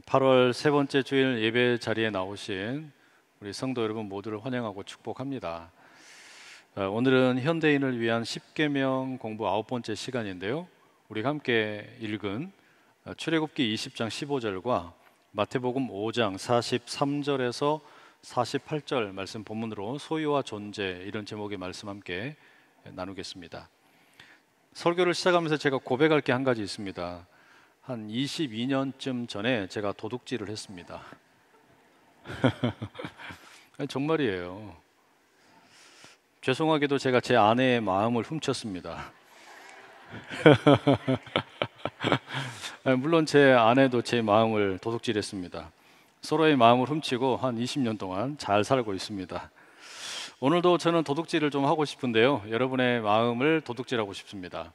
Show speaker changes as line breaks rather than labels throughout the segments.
8월 세 번째 주일 예배 자리에 나오신 우리 성도 여러분 모두를 환영하고 축복합니다. 오늘은 현대인을 위한 십계명 공부 9번째 시간인데요. 우리가 함께 읽은 출애굽기 20장 15절과 마태복음 5장 43절에서 48절 말씀 본문으로 소유와 존재, 이런 제목의 말씀 함께 나누겠습니다. 설교를 시작하면서 제가 고백할 게 한 가지 있습니다. 한 22년쯤 전에 제가 도둑질을 했습니다. 정말이에요. 죄송하게도 제가 제 아내의 마음을 훔쳤습니다. 물론 제 아내도 제 마음을 도둑질했습니다. 서로의 마음을 훔치고 한 20년 동안 잘 살고 있습니다. 오늘도 저는 도둑질을 좀 하고 싶은데요, 여러분의 마음을 도둑질하고 싶습니다.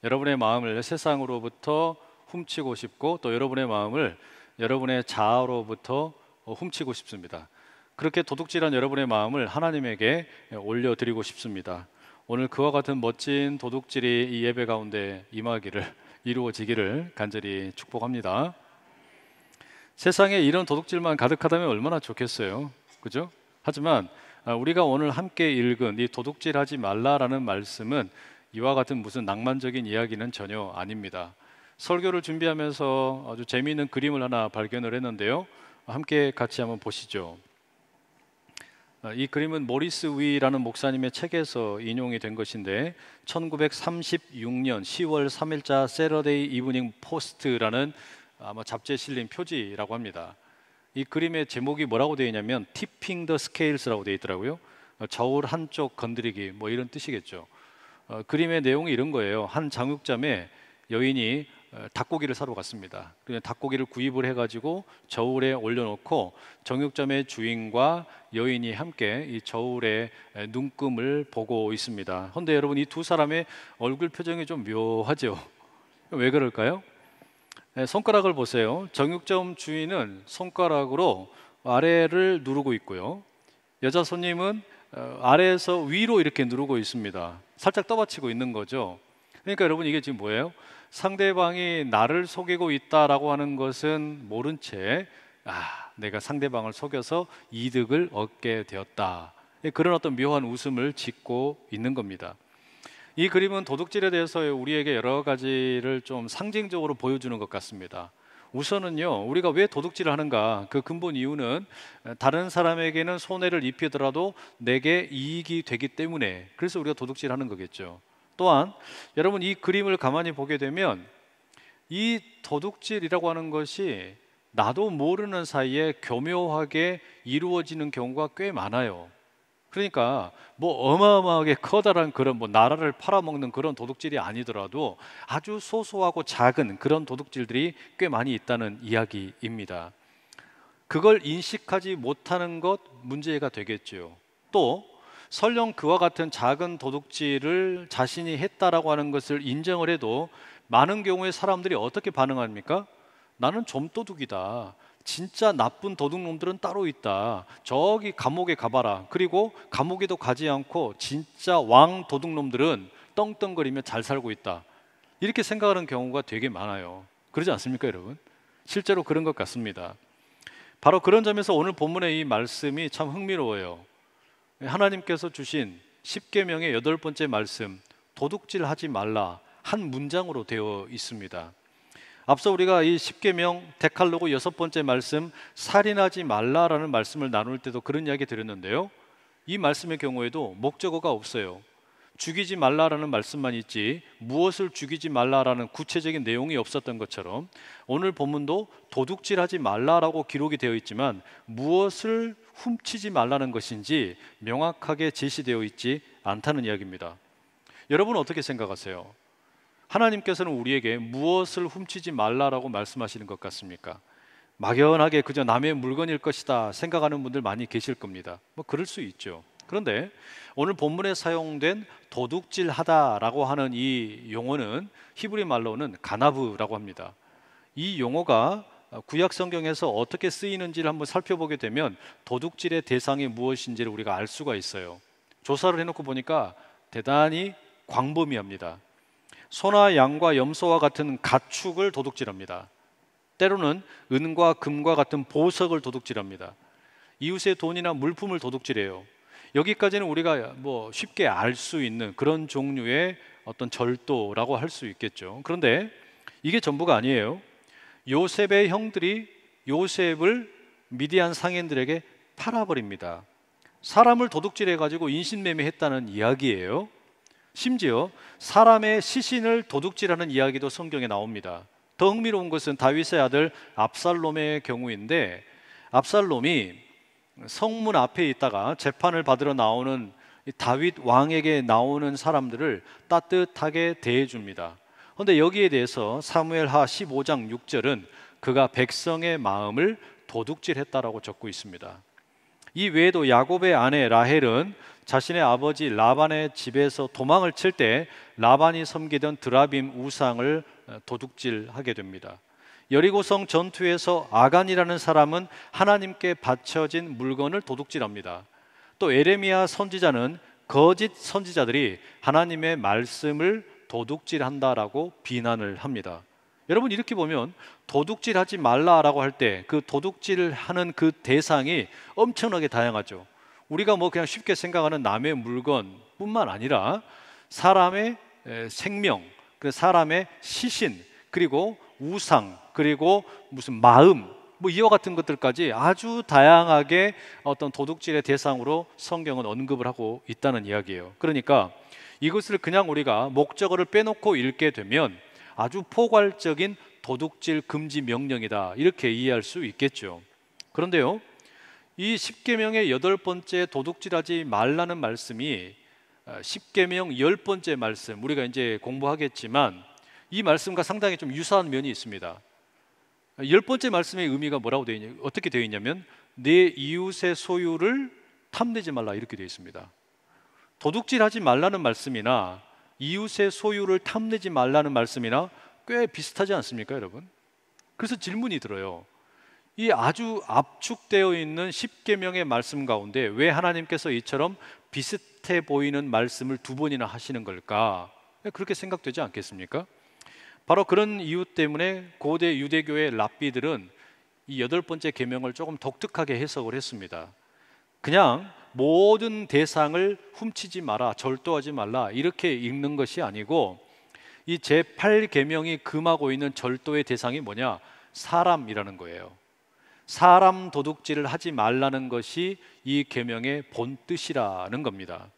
여러분의 마음을 세상으로부터 훔치고 싶고, 또 여러분의 마음을 여러분의 자아로부터 훔치고 싶습니다. 그렇게 도둑질한 여러분의 마음을 하나님에게 올려드리고 싶습니다. 오늘 그와 같은 멋진 도둑질이 이 예배 가운데 임하기를, 이루어지기를 간절히 축복합니다. 세상에 이런 도둑질만 가득하다면 얼마나 좋겠어요, 그죠? 하지만 우리가 오늘 함께 읽은 이 도둑질하지 말라라는 말씀은 이와 같은 무슨 낭만적인 이야기는 전혀 아닙니다. 설교를 준비하면서 아주 재미있는 그림을 하나 발견을 했는데요, 함께 같이 한번 보시죠. 이 그림은 모리스 위라는 목사님의 책에서 인용이 된 것인데, 1936년 10월 3일자 세러데이 이브닝 포스트라는 아마 잡지에 실린 표지라고 합니다. 이 그림의 제목이 뭐라고 되어 있냐면 Tipping the Scales라고 되어 있더라고요. 저울 한쪽 건드리기, 뭐 이런 뜻이겠죠. 그림의 내용이 이런 거예요. 한 장육점에 여인이 닭고기를 사러 갔습니다. 그냥 닭고기를 구입을 해가지고 저울에 올려놓고 정육점의 주인과 여인이 함께 이 저울의 눈금을 보고 있습니다. 그런데 여러분, 이 두 사람의 얼굴 표정이 좀 묘하죠. 왜 그럴까요? 손가락을 보세요. 정육점 주인은 손가락으로 아래를 누르고 있고요, 여자 손님은 아래에서 위로 이렇게 누르고 있습니다. 살짝 떠받치고 있는 거죠. 그러니까 여러분, 이게 지금 뭐예요? 상대방이 나를 속이고 있다라고 하는 것은 모른 채 내가 상대방을 속여서 이득을 얻게 되었다, 그런 어떤 묘한 웃음을 짓고 있는 겁니다. 이 그림은 도둑질에 대해서 우리에게 여러 가지를 좀 상징적으로 보여주는 것 같습니다. 우선은요, 우리가 왜 도둑질을 하는가, 그 근본 이유는 다른 사람에게는 손해를 입히더라도 내게 이익이 되기 때문에, 그래서 우리가 도둑질하는 거겠죠. 또한 여러분, 이 그림을 가만히 보게 되면 이 도둑질이라고 하는 것이 나도 모르는 사이에 교묘하게 이루어지는 경우가 꽤 많아요. 그러니까 뭐 어마어마하게 커다란 그런 뭐 나라를 팔아먹는 그런 도둑질이 아니더라도 아주 소소하고 작은 그런 도둑질들이 꽤 많이 있다는 이야기입니다. 그걸 인식하지 못하는 것 문제가 되겠죠. 또 설령 그와 같은 작은 도둑질을 자신이 했다라고 하는 것을 인정을 해도 많은 경우에 사람들이 어떻게 반응합니까? 나는 좀도둑이다, 진짜 나쁜 도둑놈들은 따로 있다, 저기 감옥에 가봐라, 그리고 감옥에도 가지 않고 진짜 왕 도둑놈들은 떵떵거리며 잘 살고 있다, 이렇게 생각하는 경우가 되게 많아요. 그러지 않습니까, 여러분? 실제로 그런 것 같습니다. 바로 그런 점에서 오늘 본문의 이 말씀이 참 흥미로워요. 하나님께서 주신 십계명의 8번째 말씀, 도둑질하지 말라, 한 문장으로 되어 있습니다. 앞서 우리가 이 십계명 데칼로그 6번째 말씀, 살인하지 말라라는 말씀을 나눌 때도 그런 이야기 드렸는데요, 이 말씀의 경우에도 목적어가 없어요. 죽이지 말라라는 말씀만 있지 무엇을 죽이지 말라라는 구체적인 내용이 없었던 것처럼, 오늘 본문도 도둑질하지 말라라고 기록이 되어 있지만 무엇을 훔치지 말라는 것인지 명확하게 제시되어 있지 않다는 이야기입니다. 여러분은 어떻게 생각하세요? 하나님께서는 우리에게 무엇을 훔치지 말라라고 말씀하시는 것 같습니까? 막연하게 그저 남의 물건일 것이다 생각하는 분들 많이 계실 겁니다. 뭐 그럴 수 있죠. 그런데 오늘 본문에 사용된 도둑질하다라고 하는 이 용어는 히브리 말로는 가나브라고 합니다. 이 용어가 구약 성경에서 어떻게 쓰이는지를 한번 살펴보게 되면 도둑질의 대상이 무엇인지를 우리가 알 수가 있어요. 조사를 해놓고 보니까 대단히 광범위합니다. 소나 양과 염소와 같은 가축을 도둑질합니다. 때로는 은과 금과 같은 보석을 도둑질합니다. 이웃의 돈이나 물품을 도둑질해요. 여기까지는 우리가 뭐 쉽게 알 수 있는 그런 종류의 어떤 절도라고 할 수 있겠죠. 그런데 이게 전부가 아니에요. 요셉의 형들이 요셉을 미디안 상인들에게 팔아버립니다. 사람을 도둑질해가지고 인신매매했다는 이야기예요. 심지어 사람의 시신을 도둑질하는 이야기도 성경에 나옵니다. 더 흥미로운 것은 다윗의 아들 압살롬의 경우인데, 압살롬이 성문 앞에 있다가 재판을 받으러 나오는 다윗 왕에게 나오는 사람들을 따뜻하게 대해줍니다. 그런데 여기에 대해서 사무엘하 15장 6절은 그가 백성의 마음을 도둑질했다라고 적고 있습니다. 이 외에도 야곱의 아내 라헬은 자신의 아버지 라반의 집에서 도망을 칠 때 라반이 섬기던 드라빔 우상을 도둑질하게 됩니다. 여리고성 전투에서 아간이라는 사람은 하나님께 바쳐진 물건을 도둑질합니다. 또 에레미야 선지자는 거짓 선지자들이 하나님의 말씀을 도둑질한다라고 비난을 합니다. 여러분, 이렇게 보면 도둑질하지 말라라고 할 때 그 도둑질하는 그 대상이 엄청나게 다양하죠. 우리가 뭐 그냥 쉽게 생각하는 남의 물건뿐만 아니라 사람의 생명, 사람의 시신, 그리고 우상, 그리고 무슨 마음, 뭐 이와 같은 것들까지 아주 다양하게 어떤 도둑질의 대상으로 성경은 언급을 하고 있다는 이야기예요. 그러니까 이것을 그냥 우리가 목적어를 빼놓고 읽게 되면 아주 포괄적인 도둑질 금지 명령이다, 이렇게 이해할 수 있겠죠. 그런데요, 이 십계명의 8번째 도둑질하지 말라는 말씀이 십계명 10번째 말씀, 우리가 이제 공부하겠지만 이 말씀과 상당히 좀 유사한 면이 있습니다. 10번째 말씀의 의미가 뭐라고 되어 있냐, 어떻게 되어 있냐면 내 이웃의 소유를 탐내지 말라, 이렇게 되어 있습니다. 도둑질하지 말라는 말씀이나 이웃의 소유를 탐내지 말라는 말씀이나 꽤 비슷하지 않습니까, 여러분? 그래서 질문이 들어요. 이 아주 압축되어 있는 십계명의 말씀 가운데 왜 하나님께서 이처럼 비슷해 보이는 말씀을 2번이나 하시는 걸까? 그렇게 생각되지 않겠습니까? 바로 그런 이유 때문에 고대 유대교의 랍비들은 이 8번째 계명을 조금 독특하게 해석을 했습니다. 그냥 모든 대상을 훔치지 마라, 절도하지 말라, 이렇게 읽는 것이 아니고 이 제8계명이 금하고 있는 절도의 대상이 뭐냐? 사람이라는 거예요. 사람 도둑질을 하지 말라는 것이 이 계명의 본 뜻이라는 겁니다.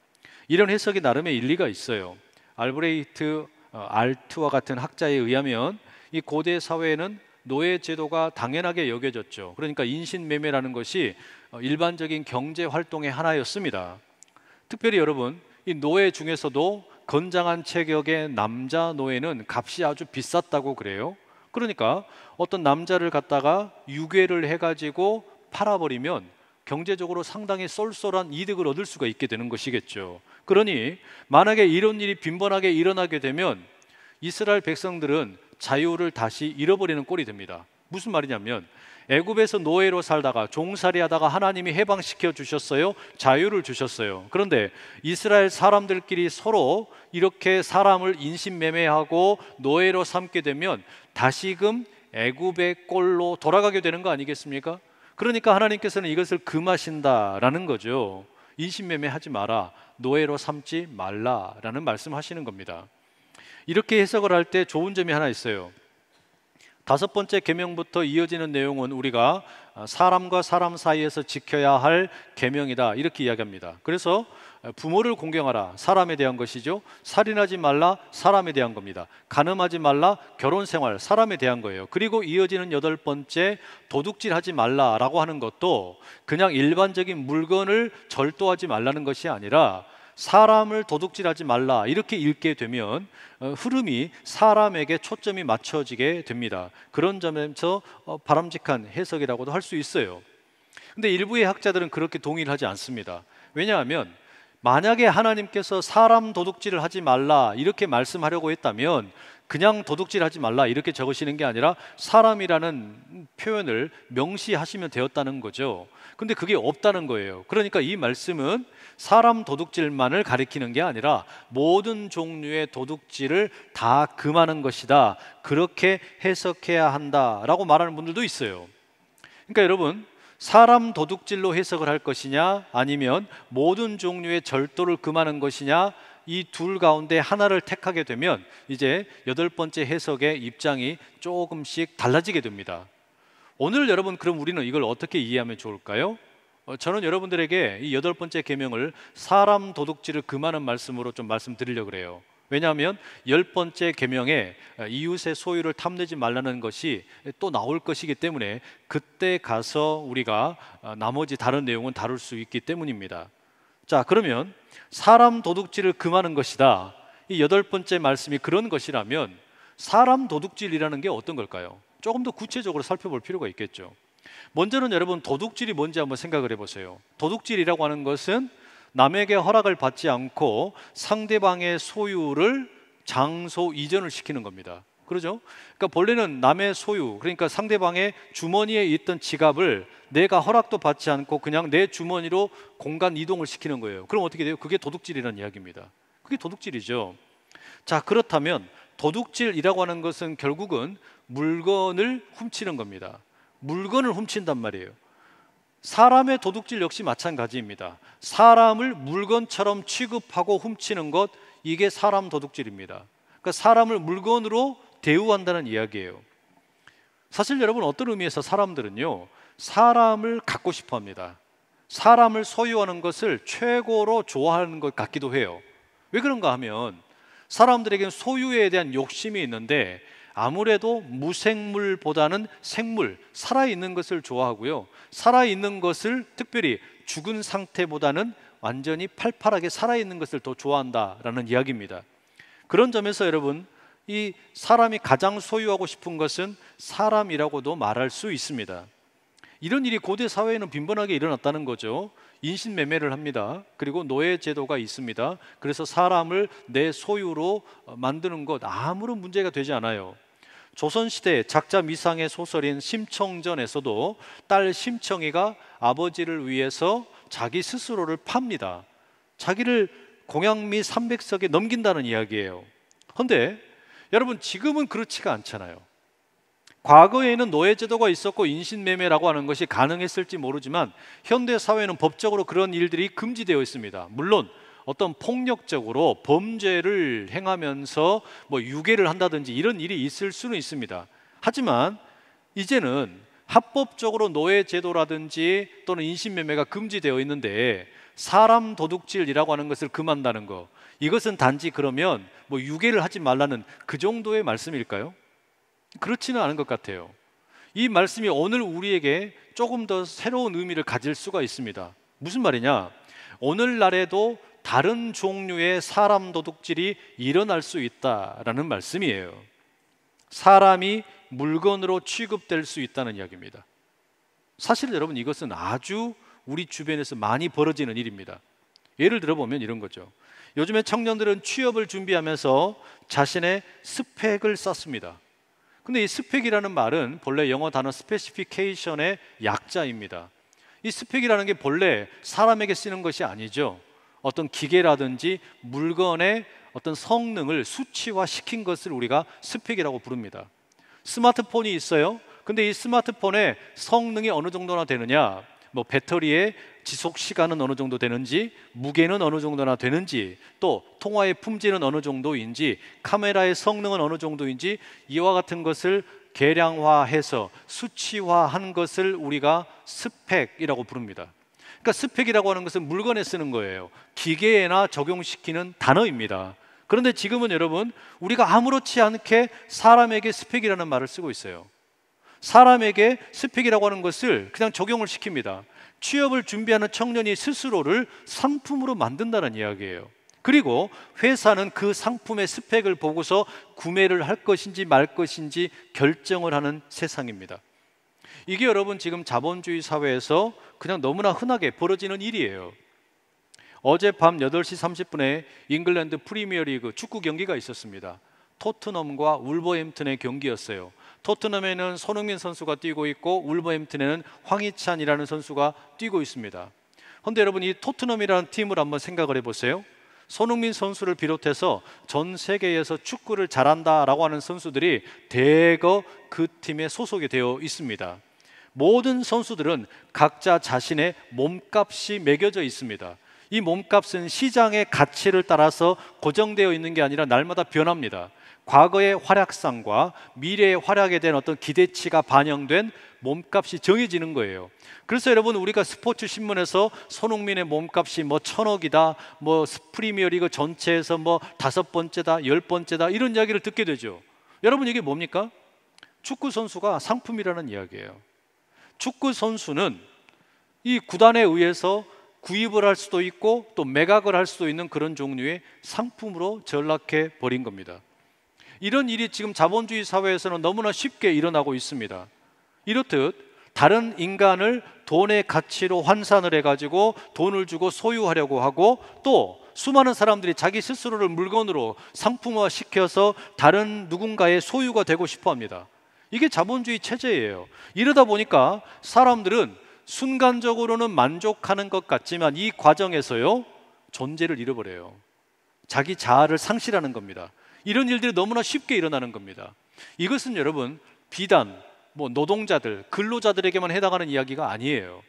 이런 해석이 나름의 일리가 있어요. 알브레이트 알트와 같은 학자에 의하면 이 고대 사회에는 노예 제도가 당연하게 여겨졌죠. 그러니까 인신매매라는 것이 일반적인 경제 활동의 하나였습니다. 특별히 여러분, 이 노예 중에서도 건장한 체격의 남자 노예는 값이 아주 비쌌다고 그래요. 그러니까 어떤 남자를 갖다가 유괴를 해가지고 팔아버리면 경제적으로 상당히 쏠쏠한 이득을 얻을 수가 있게 되는 것이겠죠. 그러니 만약에 이런 일이 빈번하게 일어나게 되면 이스라엘 백성들은 자유를 다시 잃어버리는 꼴이 됩니다. 무슨 말이냐면 애굽에서 노예로 살다가 종살이 하다가 하나님이 해방시켜 주셨어요. 자유를 주셨어요. 그런데 이스라엘 사람들끼리 서로 이렇게 사람을 인신매매하고 노예로 삼게 되면 다시금 애굽의 꼴로 돌아가게 되는 거 아니겠습니까? 그러니까 하나님께서는 이것을 금하신다라는 거죠. 인신매매하지 마라, 노예로 삼지 말라라는 말씀하시는 겁니다. 이렇게 해석을 할 때 좋은 점이 하나 있어요. 5번째 계명부터 이어지는 내용은 우리가 사람과 사람 사이에서 지켜야 할 계명이다, 이렇게 이야기합니다. 그래서 부모를 공경하라, 사람에 대한 것이죠. 살인하지 말라, 사람에 대한 겁니다. 간음하지 말라, 결혼 생활, 사람에 대한 거예요. 그리고 이어지는 8번째 도둑질하지 말라라고 하는 것도 그냥 일반적인 물건을 절도하지 말라는 것이 아니라 사람을 도둑질하지 말라, 이렇게 읽게 되면 흐름이 사람에게 초점이 맞춰지게 됩니다. 그런 점에서 바람직한 해석이라고도 할 수 있어요. 근데 일부의 학자들은 그렇게 동의를 하지 않습니다. 왜냐하면 만약에 하나님께서 사람 도둑질을 하지 말라 이렇게 말씀하려고 했다면 그냥 도둑질하지 말라 이렇게 적으시는 게 아니라 사람이라는 표현을 명시하시면 되었다는 거죠. 근데 그게 없다는 거예요. 그러니까 이 말씀은 사람 도둑질만을 가리키는 게 아니라 모든 종류의 도둑질을 다 금하는 것이다, 그렇게 해석해야 한다라고 말하는 분들도 있어요. 그러니까 여러분, 사람 도둑질로 해석을 할 것이냐 아니면 모든 종류의 절도를 금하는 것이냐, 이 둘 가운데 하나를 택하게 되면 이제 8번째 해석의 입장이 조금씩 달라지게 됩니다. 오늘 여러분, 그럼 우리는 이걸 어떻게 이해하면 좋을까요? 저는 여러분들에게 이 8번째 계명을 사람 도둑질을 금하는 말씀으로 좀 말씀드리려고 그래요. 왜냐하면 10번째 계명에 이웃의 소유를 탐내지 말라는 것이 또 나올 것이기 때문에 그때 가서 우리가 나머지 다른 내용은 다룰 수 있기 때문입니다. 자, 그러면 사람 도둑질을 금하는 것이다, 이 8번째 말씀이 그런 것이라면 사람 도둑질이라는 게 어떤 걸까요? 조금 더 구체적으로 살펴볼 필요가 있겠죠. 먼저는 여러분, 도둑질이 뭔지 한번 생각을 해보세요. 도둑질이라고 하는 것은 남에게 허락을 받지 않고 상대방의 소유를 장소 이전을 시키는 겁니다. 그러죠? 그러니까 본래는 남의 소유, 그러니까 상대방의 주머니에 있던 지갑을 내가 허락도 받지 않고 그냥 내 주머니로 공간 이동을 시키는 거예요. 그럼 어떻게 돼요? 그게 도둑질이라는 이야기입니다. 그게 도둑질이죠. 자, 그렇다면 도둑질이라고 하는 것은 결국은 물건을 훔치는 겁니다. 물건을 훔친단 말이에요. 사람의 도둑질 역시 마찬가지입니다. 사람을 물건처럼 취급하고 훔치는 것, 이게 사람 도둑질입니다. 그러니까 사람을 물건으로 대우한다는 이야기예요. 사실 여러분, 어떤 의미에서 사람들은요, 사람을 갖고 싶어 합니다. 사람을 소유하는 것을 최고로 좋아하는 것 같기도 해요. 왜 그런가 하면 사람들에게는 소유에 대한 욕심이 있는데 아무래도 무생물보다는 생물, 살아있는 것을 좋아하고요, 살아있는 것을, 특별히 죽은 상태보다는 완전히 팔팔하게 살아있는 것을 더 좋아한다라는 이야기입니다. 그런 점에서 여러분, 이 사람이 가장 소유하고 싶은 것은 사람이라고도 말할 수 있습니다. 이런 일이 고대 사회에는 빈번하게 일어났다는 거죠. 인신매매를 합니다. 그리고 노예 제도가 있습니다. 그래서 사람을 내 소유로 만드는 것, 아무런 문제가 되지 않아요. 조선시대 작자 미상의 소설인 심청전에서도 딸 심청이가 아버지를 위해서 자기 스스로를 팝니다. 자기를 공양미 300석에 넘긴다는 이야기예요. 그런데 여러분, 지금은 그렇지가 않잖아요. 과거에는 노예제도가 있었고 인신매매라고 하는 것이 가능했을지 모르지만 현대 사회는 법적으로 그런 일들이 금지되어 있습니다. 물론 어떤 폭력적으로 범죄를 행하면서 유괴를 한다든지 이런 일이 있을 수는 있습니다. 하지만 이제는 합법적으로 노예제도라든지 또는 인신매매가 금지되어 있는데 사람 도둑질이라고 하는 것을 금한다는 거, 이것은 단지 그러면 유괴를 하지 말라는 그 정도의 말씀일까요? 그렇지는 않은 것 같아요. 이 말씀이 오늘 우리에게 조금 더 새로운 의미를 가질 수가 있습니다. 무슨 말이냐? 오늘날에도 다른 종류의 사람 도둑질이 일어날 수 있다라는 말씀이에요. 사람이 물건으로 취급될 수 있다는 이야기입니다. 사실 여러분, 이것은 아주 우리 주변에서 많이 벌어지는 일입니다. 예를 들어보면 이런 거죠. 요즘에 청년들은 취업을 준비하면서 자신의 스펙을 쌓습니다. 근데 이 스펙이라는 말은 본래 영어 단어 스페시피케이션의 약자입니다. 이 스펙이라는 게 본래 사람에게 쓰는 것이 아니죠. 어떤 기계라든지 물건의 어떤 성능을 수치화시킨 것을 우리가 스펙이라고 부릅니다. 스마트폰이 있어요. 근데 이 스마트폰의 성능이 어느 정도나 되느냐, 배터리의 지속 시간은 어느 정도 되는지, 무게는 어느 정도나 되는지, 또 통화의 품질은 어느 정도인지, 카메라의 성능은 어느 정도인지, 이와 같은 것을 계량화해서 수치화한 것을 우리가 스펙이라고 부릅니다. 그러니까 스펙이라고 하는 것은 물건에 쓰는 거예요. 기계에나 적용시키는 단어입니다. 그런데 지금은 여러분, 우리가 아무렇지 않게 사람에게 스펙이라는 말을 쓰고 있어요. 사람에게 스펙이라고 하는 것을 그냥 적용을 시킵니다. 취업을 준비하는 청년이 스스로를 상품으로 만든다는 이야기예요. 그리고 회사는 그 상품의 스펙을 보고서 구매를 할 것인지 말 것인지 결정을 하는 세상입니다. 이게 여러분, 지금 자본주의 사회에서 그냥 너무나 흔하게 벌어지는 일이에요. 어젯밤 8시 30분에 잉글랜드 프리미어리그 축구 경기가 있었습니다. 토트넘과 울버햄튼의 경기였어요. 토트넘에는 손흥민 선수가 뛰고 있고 울버햄튼에는 황희찬이라는 선수가 뛰고 있습니다. 그런데 여러분, 이 토트넘이라는 팀을 한번 생각을 해보세요. 손흥민 선수를 비롯해서 전 세계에서 축구를 잘한다라고 하는 선수들이 대거 그 팀에 소속이 되어 있습니다. 모든 선수들은 각자 자신의 몸값이 매겨져 있습니다. 이 몸값은 시장의 가치를 따라서 고정되어 있는 게 아니라 날마다 변합니다. 과거의 활약상과 미래의 활약에 대한 어떤 기대치가 반영된 몸값이 정해지는 거예요. 그래서 여러분, 우리가 스포츠 신문에서 손흥민의 몸값이 뭐 1,000억이다, 뭐 프리미어리그 전체에서 뭐 5번째다, 10번째다 이런 이야기를 듣게 되죠. 여러분, 이게 뭡니까? 축구 선수가 상품이라는 이야기예요. 축구 선수는 이 구단에 의해서 구입을 할 수도 있고 또 매각을 할 수도 있는 그런 종류의 상품으로 전락해 버린 겁니다. 이런 일이 지금 자본주의 사회에서는 너무나 쉽게 일어나고 있습니다. 이렇듯 다른 인간을 돈의 가치로 환산을 해가지고 돈을 주고 소유하려고 하고, 또 수많은 사람들이 자기 스스로를 물건으로 상품화 시켜서 다른 누군가의 소유가 되고 싶어 합니다. 이게 자본주의 체제예요. 이러다 보니까 사람들은 순간적으로는 만족하는 것 같지만 이 과정에서요, 존재를 잃어버려요. 자기 자아를 상실하는 겁니다. 이런 일들이 너무나 쉽게 일어나는 겁니다. 이것은 여러분, 비단 노동자들, 근로자들에게만 해당하는 이야기가 아니에요.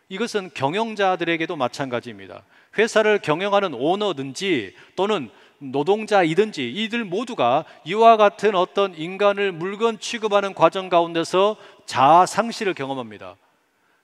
이것은 경영자들에게도 마찬가지입니다. 회사를 경영하는 오너든지 또는 노동자이든지 이들 모두가 이와 같은 어떤 인간을 물건 취급하는 과정 가운데서 자아 상실을 경험합니다.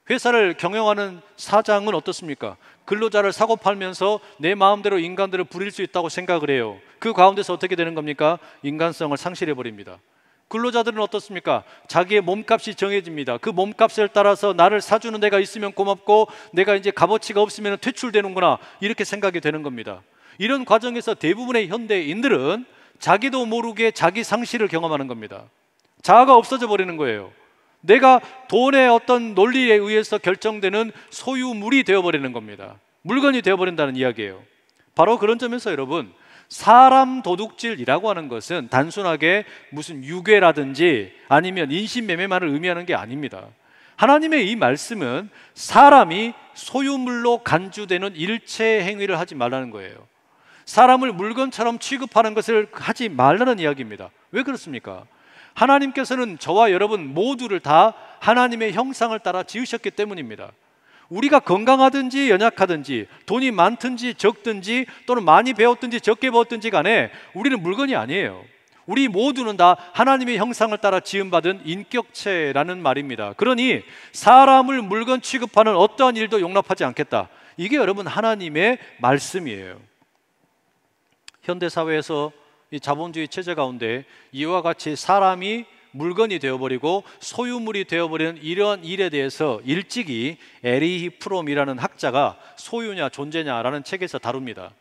회사를 경영하는 사장은 어떻습니까? 근로자를 사고 팔면서 내 마음대로 인간들을 부릴 수 있다고 생각을 해요. 그 가운데서 어떻게 되는 겁니까? 인간성을 상실해 버립니다. 근로자들은 어떻습니까? 자기의 몸값이 정해집니다. 그 몸값을 따라서 나를 사주는 데가 있으면 고맙고 내가 이제 값어치가 없으면 퇴출되는구나, 이렇게 생각이 되는 겁니다. 이런 과정에서 대부분의 현대인들은 자기도 모르게 자기 상실을 경험하는 겁니다. 자아가 없어져 버리는 거예요. 내가 돈의 어떤 논리에 의해서 결정되는 소유물이 되어버리는 겁니다. 물건이 되어버린다는 이야기예요. 바로 그런 점에서 여러분, 사람 도둑질이라고 하는 것은 단순하게 무슨 유괴라든지 아니면 인신매매만을 의미하는 게 아닙니다. 하나님의 이 말씀은 사람이 소유물로 간주되는 일체 행위를 하지 말라는 거예요. 사람을 물건처럼 취급하는 것을 하지 말라는 이야기입니다. 왜 그렇습니까? 하나님께서는 저와 여러분 모두를 다 하나님의 형상을 따라 지으셨기 때문입니다. 우리가 건강하든지 연약하든지 돈이 많든지 적든지 또는 많이 배웠든지 적게 배웠든지 간에 우리는 물건이 아니에요. 우리 모두는 다 하나님의 형상을 따라 지음받은 인격체라는 말입니다. 그러니 사람을 물건 취급하는 어떠한 일도 용납하지 않겠다. 이게 여러분 하나님의 말씀이에요. 현대사회에서 이 자본주의 체제 가운데 이와 같이 사람이 물건이 되어버리고 소유물이 되어버리는 이런 일에 대해서 일찍이 에리히 프롬이라는 학자가 소유냐 존재냐라는 책에서 다룹니다.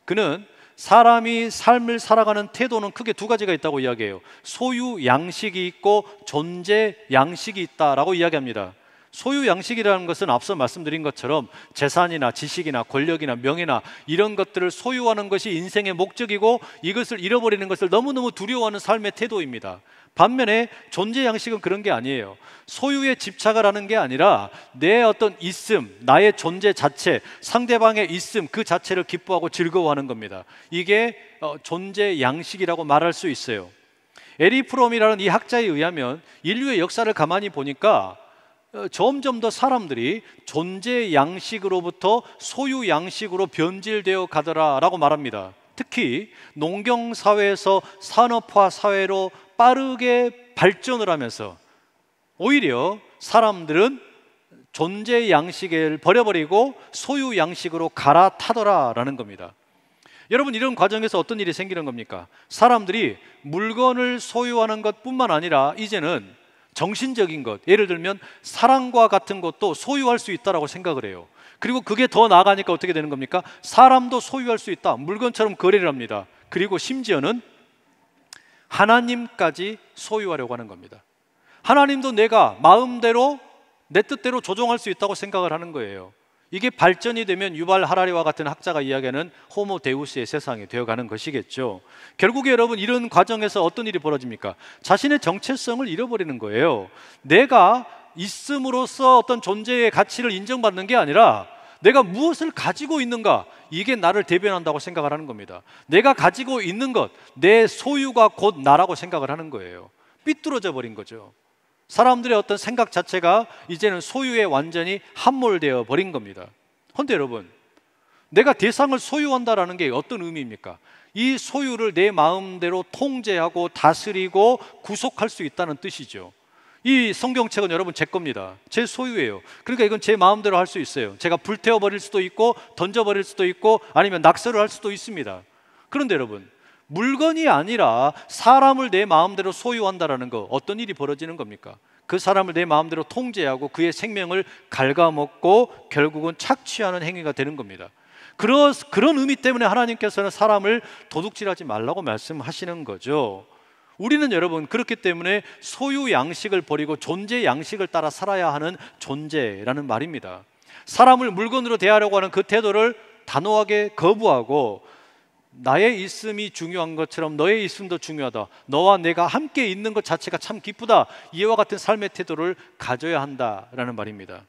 그는 사람이 삶을 살아가는 태도는 크게 두 가지가 있다고 이야기해요. 소유 양식이 있고 존재 양식이 있다라고 이야기합니다. 소유 양식이라는 것은 앞서 말씀드린 것처럼 재산이나 지식이나 권력이나 명예나 이런 것들을 소유하는 것이 인생의 목적이고 이것을 잃어버리는 것을 너무너무 두려워하는 삶의 태도입니다. 반면에 존재 양식은 그런 게 아니에요. 소유에 집착을 하는 게 아니라 내 어떤 있음, 나의 존재 자체, 상대방의 있음 그 자체를 기뻐하고 즐거워하는 겁니다. 이게 존재 양식이라고 말할 수 있어요. 에리 프롬이라는 이 학자에 의하면 인류의 역사를 가만히 보니까 점점 더 사람들이 존재 양식으로부터 소유 양식으로 변질되어 가더라라고 말합니다. 특히 농경 사회에서 산업화 사회로 빠르게 발전을 하면서 오히려 사람들은 존재 양식을 버려버리고 소유 양식으로 갈아타더라라는 겁니다. 여러분, 이런 과정에서 어떤 일이 생기는 겁니까? 사람들이 물건을 소유하는 것뿐만 아니라 이제는 정신적인 것, 예를 들면 사랑과 같은 것도 소유할 수 있다라고 생각을 해요. 그리고 그게 더 나아가니까 어떻게 되는 겁니까? 사람도 소유할 수 있다, 물건처럼 거래를 합니다. 그리고 심지어는 하나님까지 소유하려고 하는 겁니다. 하나님도 내가 마음대로 내 뜻대로 조종할 수 있다고 생각을 하는 거예요. 이게 발전이 되면 유발 하라리와 같은 학자가 이야기하는 호모 데우스의 세상이 되어가는 것이겠죠. 결국에 여러분, 이런 과정에서 어떤 일이 벌어집니까? 자신의 정체성을 잃어버리는 거예요. 내가 있음으로써 어떤 존재의 가치를 인정받는 게 아니라 내가 무엇을 가지고 있는가, 이게 나를 대변한다고 생각을 하는 겁니다. 내가 가지고 있는 것, 내 소유가 곧 나라고 생각을 하는 거예요. 삐뚤어져 버린 거죠. 사람들의 어떤 생각 자체가 이제는 소유에 완전히 함몰되어 버린 겁니다. 그런데 여러분, 내가 대상을 소유한다라는 게 어떤 의미입니까? 이 소유를 내 마음대로 통제하고 다스리고 구속할 수 있다는 뜻이죠. 이 성경책은 여러분 제 겁니다. 제 소유예요. 그러니까 이건 제 마음대로 할 수 있어요. 제가 불태워버릴 수도 있고 던져버릴 수도 있고 아니면 낙서를 할 수도 있습니다. 그런데 여러분, 물건이 아니라 사람을 내 마음대로 소유한다라는 거, 어떤 일이 벌어지는 겁니까? 그 사람을 내 마음대로 통제하고 그의 생명을 갉아먹고 결국은 착취하는 행위가 되는 겁니다. 그런 의미 때문에 하나님께서는 사람을 도둑질하지 말라고 말씀하시는 거죠. 우리는 여러분, 그렇기 때문에 소유 양식을 버리고 존재 양식을 따라 살아야 하는 존재라는 말입니다. 사람을 물건으로 대하려고 하는 그 태도를 단호하게 거부하고, 나의 있음이 중요한 것처럼 너의 있음도 중요하다, 너와 내가 함께 있는 것 자체가 참 기쁘다, 이와 같은 삶의 태도를 가져야 한다라는 말입니다.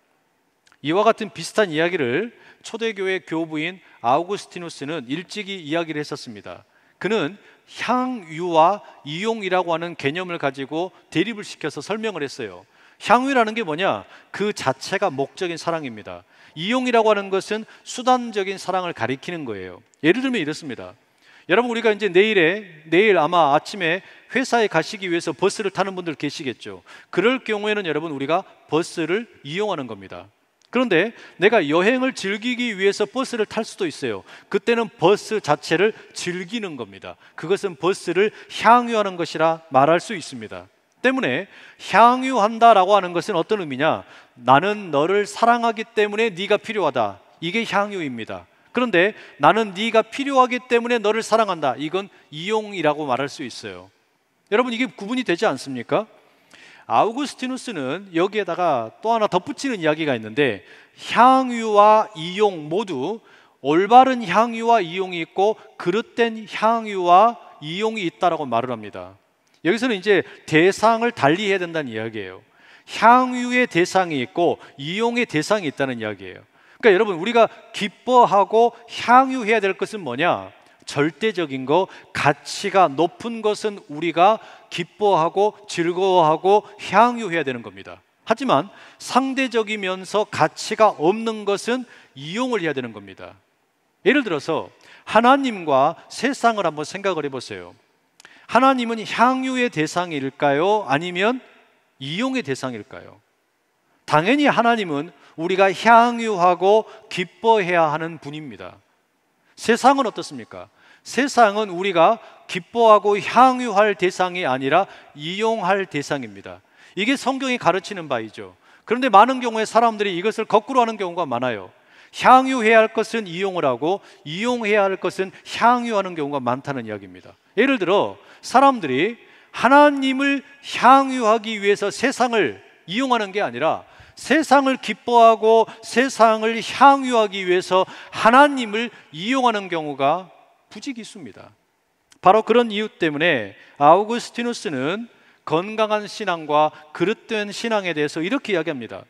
이와 같은 비슷한 이야기를 초대교회 교부인 아우구스티누스는 일찍이 이야기를 했었습니다. 그는 향유와 이용이라고 하는 개념을 가지고 대립을 시켜서 설명을 했어요. 향유라는 게 뭐냐? 그 자체가 목적인 사랑입니다. 이용이라고 하는 것은 수단적인 사랑을 가리키는 거예요. 예를 들면 이렇습니다. 여러분, 우리가 이제 내일 아마 아침에 회사에 가시기 위해서 버스를 타는 분들 계시겠죠. 그럴 경우에는 여러분, 우리가 버스를 이용하는 겁니다. 그런데 내가 여행을 즐기기 위해서 버스를 탈 수도 있어요. 그때는 버스 자체를 즐기는 겁니다. 그것은 버스를 향유하는 것이라 말할 수 있습니다. 때문에 향유한다라고 하는 것은 어떤 의미냐? 나는 너를 사랑하기 때문에 네가 필요하다, 이게 향유입니다. 그런데 나는 네가 필요하기 때문에 너를 사랑한다, 이건 이용이라고 말할 수 있어요. 여러분, 이게 구분이 되지 않습니까? 아우구스티누스는 여기에다가 또 하나 덧붙이는 이야기가 있는데, 향유와 이용 모두 올바른 향유와 이용이 있고 그릇된 향유와 이용이 있다라고 말을 합니다. 여기서는 이제 대상을 달리해야 된다는 이야기예요. 향유의 대상이 있고 이용의 대상이 있다는 이야기예요. 그러니까 여러분, 우리가 기뻐하고 향유해야 될 것은 뭐냐? 절대적인 거, 가치가 높은 것은 우리가 기뻐하고 즐거워하고 향유해야 되는 겁니다. 하지만 상대적이면서 가치가 없는 것은 이용을 해야 되는 겁니다. 예를 들어서 하나님과 세상을 한번 생각을 해보세요. 하나님은 향유의 대상일까요? 아니면 이용의 대상일까요? 당연히 하나님은 우리가 향유하고 기뻐해야 하는 분입니다. 세상은 어떻습니까? 세상은 우리가 기뻐하고 향유할 대상이 아니라 이용할 대상입니다. 이게 성경이 가르치는 바이죠. 그런데 많은 경우에 사람들이 이것을 거꾸로 하는 경우가 많아요. 향유해야 할 것은 이용을 하고 이용해야 할 것은 향유하는 경우가 많다는 이야기입니다. 예를 들어 사람들이 하나님을 향유하기 위해서 세상을 이용하는 게 아니라 세상을 기뻐하고 세상을 향유하기 위해서 하나님을 이용하는 경우가 부지기수입니다. 바로 그런 이유 때문에 아우구스티누스는 건강한 신앙과 그릇된 신앙에 대해서 이렇게 이야기합니다.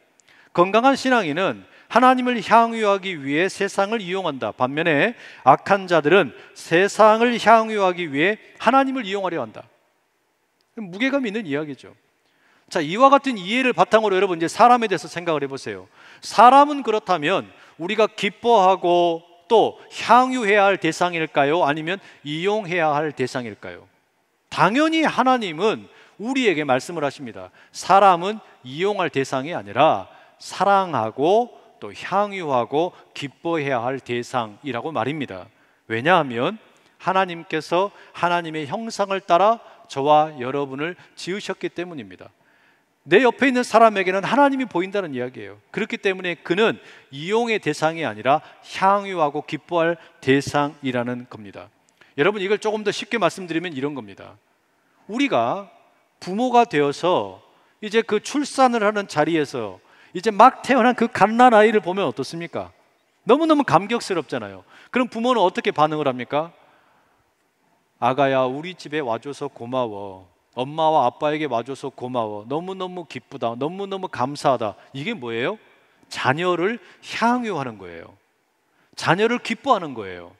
건강한 신앙인은 하나님을 향유하기 위해 세상을 이용한다. 반면에 악한 자들은 세상을 향유하기 위해 하나님을 이용하려 한다. 무게감 있는 이야기죠. 자, 이와 같은 이해를 바탕으로 여러분 이제 사람에 대해서 생각을 해보세요. 사람은 그렇다면 우리가 기뻐하고 또 향유해야 할 대상일까요? 아니면 이용해야 할 대상일까요? 당연히 하나님은 우리에게 말씀을 하십니다. 사람은 이용할 대상이 아니라 사랑하고 또 향유하고 기뻐해야 할 대상이라고 말입니다. 왜냐하면 하나님께서 하나님의 형상을 따라 저와 여러분을 지으셨기 때문입니다. 내 옆에 있는 사람에게는 하나님이 보인다는 이야기예요. 그렇기 때문에 그는 이용의 대상이 아니라 향유하고 기뻐할 대상이라는 겁니다. 여러분, 이걸 조금 더 쉽게 말씀드리면 이런 겁니다. 우리가 부모가 되어서 이제 그 출산을 하는 자리에서 이제 막 태어난 그 갓난 아이를 보면 어떻습니까? 너무너무 감격스럽잖아요. 그럼 부모는 어떻게 반응을 합니까? 아가야, 우리 집에 와줘서 고마워. 엄마와 아빠에게 와줘서 고마워. 너무너무 기쁘다. 너무너무 감사하다. 이게 뭐예요? 자녀를 향유하는 거예요. 자녀를 기뻐하는 거예요.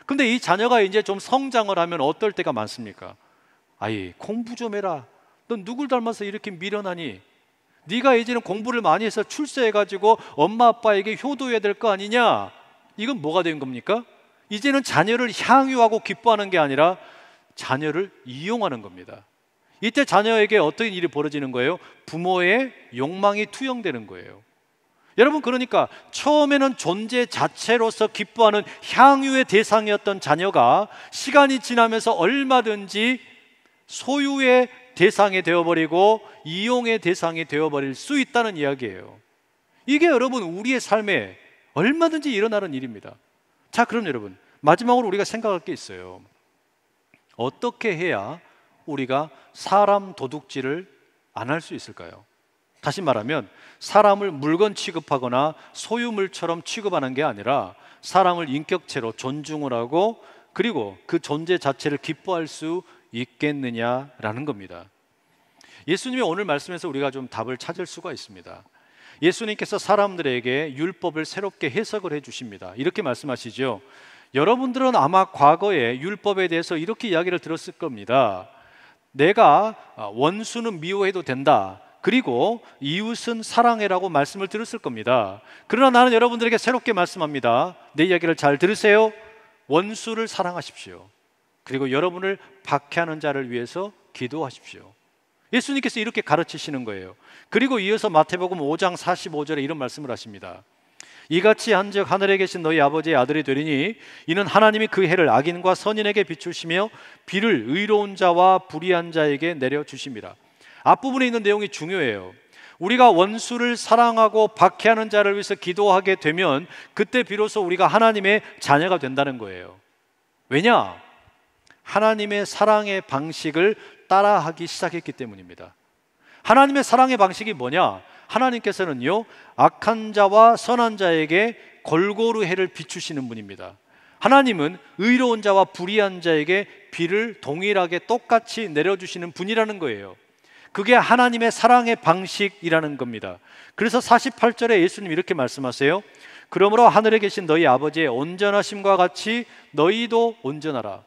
근데 이 자녀가 이제 좀 성장을 하면 어떨 때가 많습니까? 아이, 공부 좀 해라. 넌 누굴 닮아서 이렇게 미련하니? 네가 이제는 공부를 많이 해서 출세해가지고 엄마 아빠에게 효도해야 될 거 아니냐? 이건 뭐가 된 겁니까? 이제는 자녀를 향유하고 기뻐하는 게 아니라 자녀를 이용하는 겁니다. 이때 자녀에게 어떤 일이 벌어지는 거예요? 부모의 욕망이 투영되는 거예요. 여러분, 그러니까 처음에는 존재 자체로서 기뻐하는 향유의 대상이었던 자녀가 시간이 지나면서 얼마든지 소유의 대상이 되어버리고 이용의 대상이 되어버릴 수 있다는 이야기예요. 이게 여러분 우리의 삶에 얼마든지 일어나는 일입니다. 자, 그럼 여러분 마지막으로 우리가 생각할 게 있어요. 어떻게 해야 우리가 사람 도둑질을 안 할 수 있을까요? 다시 말하면 사람을 물건 취급하거나 소유물처럼 취급하는 게 아니라 사람을 인격체로 존중을 하고 그리고 그 존재 자체를 기뻐할 수 있겠느냐라는 겁니다. 예수님의 오늘 말씀에서 우리가 좀 답을 찾을 수가 있습니다. 예수님께서 사람들에게 율법을 새롭게 해석을 해주십니다. 이렇게 말씀하시죠. 여러분들은 아마 과거에 율법에 대해서 이렇게 이야기를 들었을 겁니다. 내가 원수는 미워해도 된다. 그리고 이웃은 사랑해라고 말씀을 들었을 겁니다. 그러나 나는 여러분들에게 새롭게 말씀합니다. 내 이야기를 잘 들으세요. 원수를 사랑하십시오. 그리고 여러분을 박해하는 자를 위해서 기도하십시오. 예수님께서 이렇게 가르치시는 거예요. 그리고 이어서 마태복음 5장 45절에 이런 말씀을 하십니다. 이같이 한즉 하늘에 계신 너희 아버지의 아들이 되리니 이는 하나님이 그 해를 악인과 선인에게 비추시며 비를 의로운 자와 불의한 자에게 내려주심이라. 앞부분에 있는 내용이 중요해요. 우리가 원수를 사랑하고 박해하는 자를 위해서 기도하게 되면 그때 비로소 우리가 하나님의 자녀가 된다는 거예요. 왜냐? 하나님의 사랑의 방식을 따라하기 시작했기 때문입니다. 하나님의 사랑의 방식이 뭐냐? 하나님께서는요, 악한 자와 선한 자에게 골고루 해를 비추시는 분입니다. 하나님은 의로운 자와 불의한 자에게 비를 동일하게 똑같이 내려주시는 분이라는 거예요. 그게 하나님의 사랑의 방식이라는 겁니다. 그래서 48절에 예수님 이렇게 말씀하세요. 그러므로 하늘에 계신 너희 아버지의 온전하심과 같이 너희도 온전하라.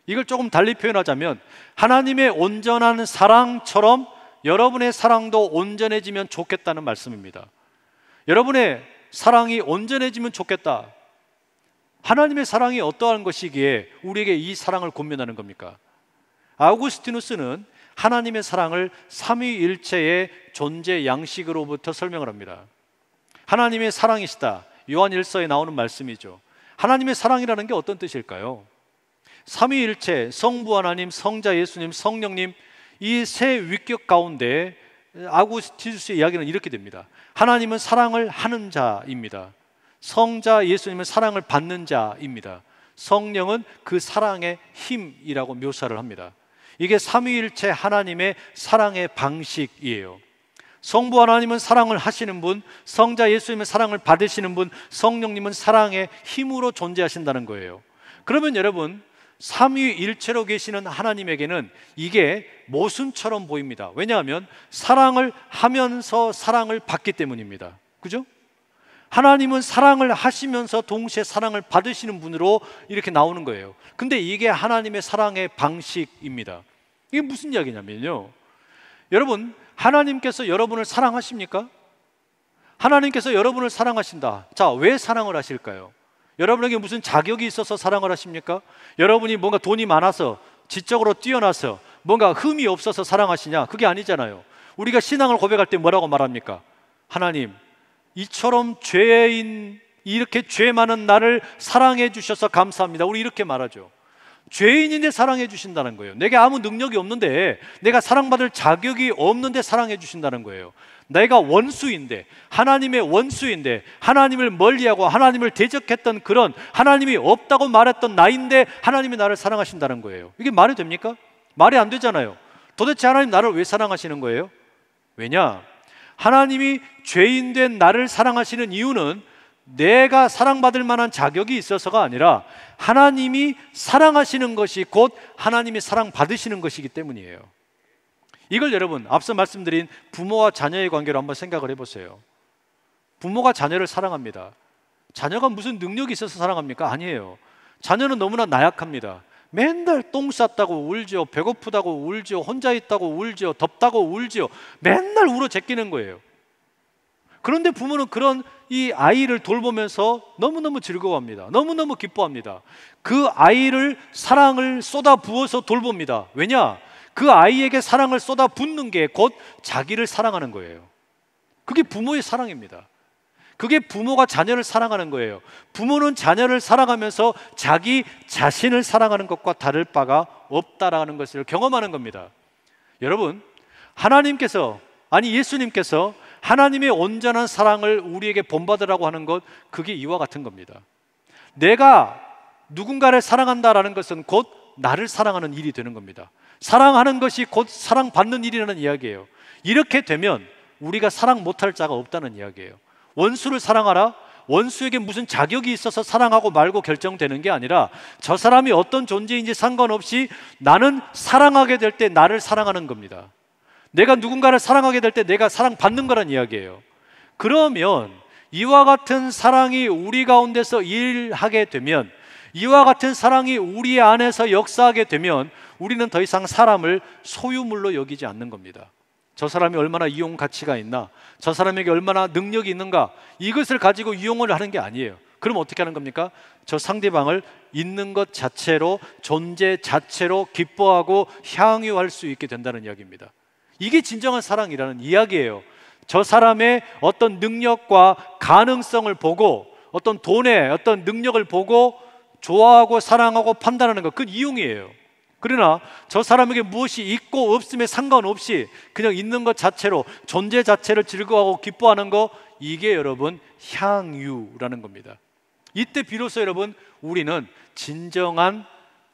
이걸 조금 달리 표현하자면 하나님의 온전한 사랑처럼 여러분의 사랑도 온전해지면 좋겠다는 말씀입니다. 여러분의 사랑이 온전해지면 좋겠다. 하나님의 사랑이 어떠한 것이기에 우리에게 이 사랑을 권면하는 겁니까? 아우구스티누스는 하나님의 사랑을 삼위일체의 존재 양식으로부터 설명을 합니다. 하나님의 사랑이시다. 요한 1서에 나오는 말씀이죠. 하나님의 사랑이라는 게 어떤 뜻일까요? 삼위일체, 성부 하나님, 성자 예수님, 성령님, 이 세 위격 가운데 아구스티누스의 이야기는 이렇게 됩니다. 하나님은 사랑을 하는 자입니다. 성자 예수님은 사랑을 받는 자입니다. 성령은 그 사랑의 힘이라고 묘사를 합니다. 이게 삼위일체 하나님의 사랑의 방식이에요. 성부 하나님은 사랑을 하시는 분, 성자 예수님은 사랑을 받으시는 분, 성령님은 사랑의 힘으로 존재하신다는 거예요. 그러면 여러분, 삼위일체로 계시는 하나님에게는 이게 모순처럼 보입니다. 왜냐하면 사랑을 하면서 사랑을 받기 때문입니다. 그죠? 하나님은 사랑을 하시면서 동시에 사랑을 받으시는 분으로 이렇게 나오는 거예요. 근데 이게 하나님의 사랑의 방식입니다. 이게 무슨 이야기냐면요, 여러분, 하나님께서 여러분을 사랑하십니까? 하나님께서 여러분을 사랑하신다. 자, 왜 사랑을 하실까요? 여러분에게 무슨 자격이 있어서 사랑을 하십니까? 여러분이 뭔가 돈이 많아서, 지적으로 뛰어나서, 뭔가 흠이 없어서 사랑하시냐? 그게 아니잖아요. 우리가 신앙을 고백할 때 뭐라고 말합니까? 하나님, 이처럼 죄인, 이렇게 죄 많은 나를 사랑해 주셔서 감사합니다. 우리 이렇게 말하죠. 죄인인데 사랑해 주신다는 거예요. 내게 아무 능력이 없는데, 내가 사랑받을 자격이 없는데 사랑해 주신다는 거예요. 내가 원수인데, 하나님의 원수인데, 하나님을 멀리하고 하나님을 대적했던 그런, 하나님이 없다고 말했던 나인데 하나님이 나를 사랑하신다는 거예요. 이게 말이 됩니까? 말이 안 되잖아요. 도대체 하나님 나를 왜 사랑하시는 거예요? 왜냐? 하나님이 죄인된 나를 사랑하시는 이유는, 내가 아무 능력이 없는데, 내가 사랑받을 자격이 없는데 사랑해 주신다는 거예요. 하나님의 사랑의 방식입니다. 예수님께서 이렇게 말씀하세요. 그러므로 하늘에 계신 너희 아버지의 온전하심과 같이 너희도 온전하라. 이게 무슨 이야기냐면요, 여러분, 하나님의 사랑이
내가 사랑받을 만한 자격이 있어서가 아니라 하나님이 사랑하시는 것이 곧 하나님이 사랑받으시는 것이기 때문이에요. 이걸 여러분 앞서 말씀드린 부모와 자녀의 관계로 한번 생각을 해보세요. 부모가 자녀를 사랑합니다. 자녀가 무슨 능력이 있어서 사랑합니까? 아니에요. 자녀는 너무나 나약합니다. 맨날 똥 쌌다고 울죠. 배고프다고 울죠. 혼자 있다고 울죠. 덥다고 울죠. 맨날 울어 제끼는 거예요. 그런데 부모는 그런 이 아이를 돌보면서 너무너무 즐거워합니다. 너무너무 기뻐합니다. 그 아이를 사랑을 쏟아 부어서 돌봅니다. 왜냐? 그 아이에게 사랑을 쏟아 붓는 게 곧 자기를 사랑하는 거예요. 그게 부모의 사랑입니다. 그게 부모가 자녀를 사랑하는 거예요. 부모는 자녀를 사랑하면서 자기 자신을 사랑하는 것과 다를 바가 없다라는 것을 경험하는 겁니다. 여러분, 하나님께서, 아니 예수님께서 하나님의 온전한 사랑을 우리에게 본받으라고 하는 것, 그게 이와 같은 겁니다. 내가 누군가를 사랑한다라는 것은 곧 나를 사랑하는 일이 되는 겁니다. 사랑하는 것이 곧 사랑받는 일이라는 이야기예요. 이렇게 되면 우리가 사랑 못할 자가 없다는 이야기예요. 원수를 사랑하라? 원수에게 무슨 자격이 있어서 사랑하고 말고 결정되는 게 아니라 저 사람이 어떤 존재인지 상관없이 나는 사랑하게 될 때 나를 사랑하는 겁니다. 내가 누군가를 사랑하게 될 때 내가 사랑받는 거란 이야기예요. 그러면 이와 같은 사랑이 우리 가운데서 일하게 되면, 이와 같은 사랑이 우리 안에서 역사하게 되면 우리는 더 이상 사람을 소유물로 여기지 않는 겁니다. 저 사람이 얼마나 이용 가치가 있나, 저 사람에게 얼마나 능력이 있는가, 이것을 가지고 이용을 하는 게 아니에요. 그럼 어떻게 하는 겁니까? 저 상대방을 있는 것 자체로, 존재 자체로 기뻐하고 향유할 수 있게 된다는 이야기입니다. 이게 진정한 사랑이라는 이야기예요. 저 사람의 어떤 능력과 가능성을 보고, 어떤 돈의 어떤 능력을 보고 좋아하고 사랑하고 판단하는 것, 그건 이용이에요. 그러나 저 사람에게 무엇이 있고 없음에 상관없이 그냥 있는 것 자체로, 존재 자체를 즐거워하고 기뻐하는 거, 이게 여러분 향유라는 겁니다. 이때 비로소 여러분 우리는 진정한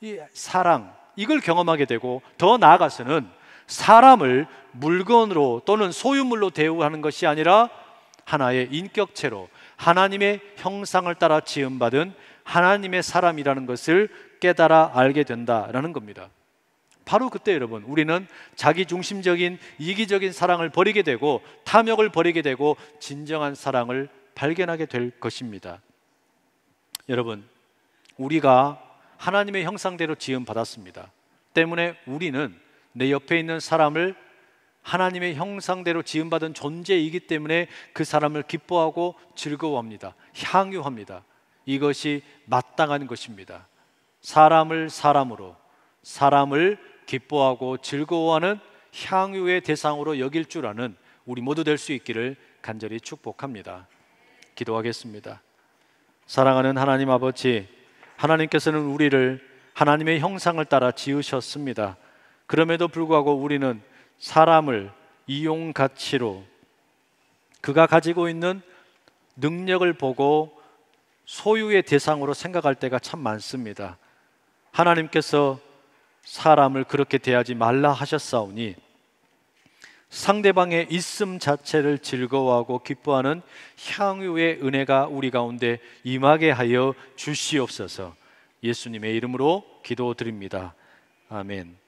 이 사랑, 이걸 경험하게 되고, 더 나아가서는 사람을 물건으로 또는 소유물로 대우하는 것이 아니라 하나의 인격체로 하나님의 형상을 따라 지음받은 하나님의 사람이라는 것을 깨달아 알게 된다라는 겁니다. 바로 그때 여러분 우리는 자기중심적인 이기적인 사랑을 버리게 되고 탐욕을 버리게 되고 진정한 사랑을 발견하게 될 것입니다. 여러분, 우리가 하나님의 형상대로 지음받았습니다. 때문에 우리는 내 옆에 있는 사람을 하나님의 형상대로 지음받은 존재이기 때문에 그 사람을 기뻐하고 즐거워합니다. 향유합니다. 이것이 마땅한 것입니다. 사람을 사람으로, 사람을 기뻐하고 즐거워하는 향유의 대상으로 여길 줄 아는 우리 모두 될 수 있기를 간절히 축복합니다. 기도하겠습니다. 사랑하는 하나님 아버지, 하나님께서는 우리를 하나님의 형상을 따라 지으셨습니다. 그럼에도 불구하고 우리는 사람을 이용 가치로, 그가 가지고 있는 능력을 보고 소유의 대상으로 생각할 때가 참 많습니다. 하나님께서 사람을 그렇게 대하지 말라 하셨사오니 상대방의 있음 자체를 즐거워하고 기뻐하는 향유의 은혜가 우리 가운데 임하게 하여 주시옵소서. 예수님의 이름으로 기도드립니다. 아멘.